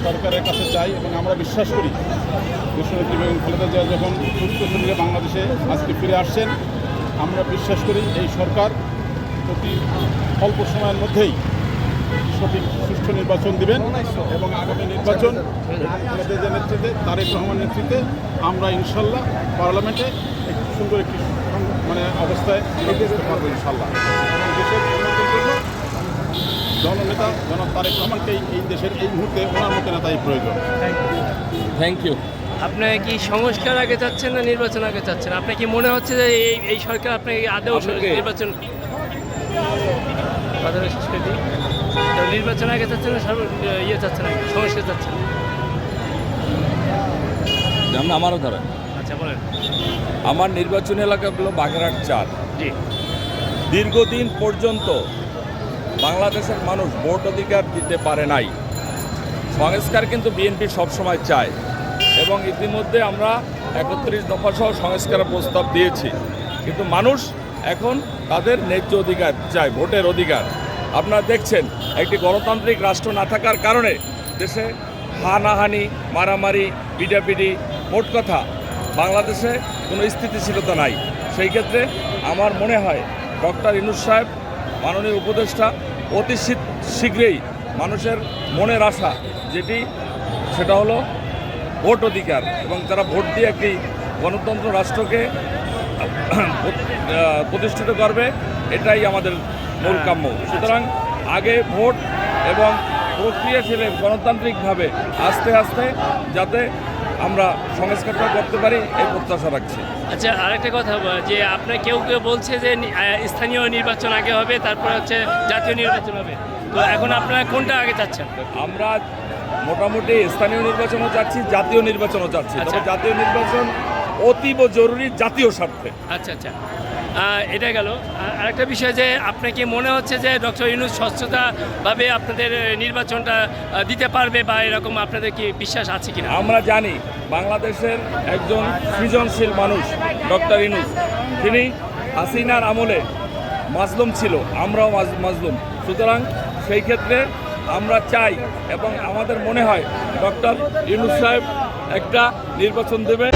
সরকারের কাছে চাই এবং আমরা বিশ্বাস করি দেশনেত্রী বেগম খালেদা জিয়া যখন সুস্থ শরীরে বাংলাদেশে আজকে ফিরে আসছেন, আমরা বিশ্বাস করি এই সরকার অতি অল্প সময়ের মধ্যেই সঠিক সুষ্ঠু নির্বাচন দিবেন এবং আগামী নির্বাচন খালেদা জিয়ার নেতৃত্বে, তারেক রহমান নেতৃত্বে আমরা ইনশাল্লাহ পার্লামেন্টে একটি সুন্দর একটি অবস্থায় করতে পারবো ইনশাল্লাহ। এবং দেশের উন্নতির জন্য জননেতা জনাব তারেক রহমানকেই এই দেশের এই মুহূর্তে ওনার মতো নেতাই প্রয়োজন। Thank you. আপনি কি সংস্কার আগে চাচ্ছেন না নির্বাচন আগে চাচ্ছেন? আপনার কি মনে হচ্ছে যে এই সরকার আপনাকে আদৌ নির্বাচন শেষ করে দিই, নির্বাচন আগে চাচ্ছেন না ইয়ে চাচ্ছেন, আগে সংস্কার চাচ্ছেন? যেমন আমারও ধরেন, আচ্ছা বলেন। আমার নির্বাচনী এলাকাগুলো বাগেরহাট 4। জি। দীর্ঘদিন পর্যন্ত বাংলাদেশের মানুষ ভোট অধিকার দিতে পারে নাই। সংস্কার কিন্তু বিএনপি সবসময় চায় এবং ইতিমধ্যে আমরা 31 দফা সহ সংস্কারের প্রস্তাব দিয়েছি, কিন্তু মানুষ এখন তাদের ন্যায্য অধিকার চায়, ভোটের অধিকার। আপনারা দেখছেন একটি গণতান্ত্রিক রাষ্ট্র না থাকার কারণে দেশে হানাহানি, মারামারি, পিটাপিটি, মোট কথা বাংলাদেশে কোনো স্থিতিশীলতা নাই। সেই ক্ষেত্রে আমার মনে হয় ডক্টর ইউনূস সাহেব, মাননীয় উপদেষ্টা, অতি শীঘ্রই মানুষের মনের আশা যেটি, সেটা হলো ভোট অধিকার, এবং তারা ভোট দিয়ে একটি গণতন্ত্র রাষ্ট্রকে প্রতিষ্ঠিত করবে, এটাই আমাদের মূল কাম্য। সুতরাং আগে ভোট এবং প্রক্রিয়াশীলে গণতান্ত্রিকভাবে আস্তে আস্তে যাতে আমরা সংস্কারটা করতে পারি, এই প্রত্যাশা রাখছি। আচ্ছা, আরেকটা কথা, যে আপনার কেউ কেউ বলছে যে স্থানীয় নির্বাচন আগে হবে, তারপর হচ্ছে জাতীয় নির্বাচন হবে, তো এখন আপনারা কোনটা আগে চাচ্ছেন? আমরা মোটামুটি স্থানীয় নির্বাচনও চাচ্ছি, জাতীয় নির্বাচনও চাচ্ছি। তবে জাতীয় নির্বাচন অতীব জরুরি জাতীয় স্বার্থে। আচ্ছা আচ্ছা, এটা গেল। আরেকটা বিষয়, যে আপনাকে মনে হচ্ছে যে ডক্টর ইউনূস স্বচ্ছতাভাবে আপনাদের নির্বাচনটা দিতে পারবে, বা এরকম আপনাদের কি বিশ্বাস আছে কিনা? আমরা জানি বাংলাদেশের একজন সৃজনশীল মানুষ ডক্টর ইউনূস, তিনি হাসিনার আমলে মাজলুম ছিল, আমরাও মাজলুম। সুতরাং সেই ক্ষেত্রে আমরা চাই এবং আমাদের মনে হয় ডক্টর ইউনূস সাহেব একটা নির্বাচন দেবে।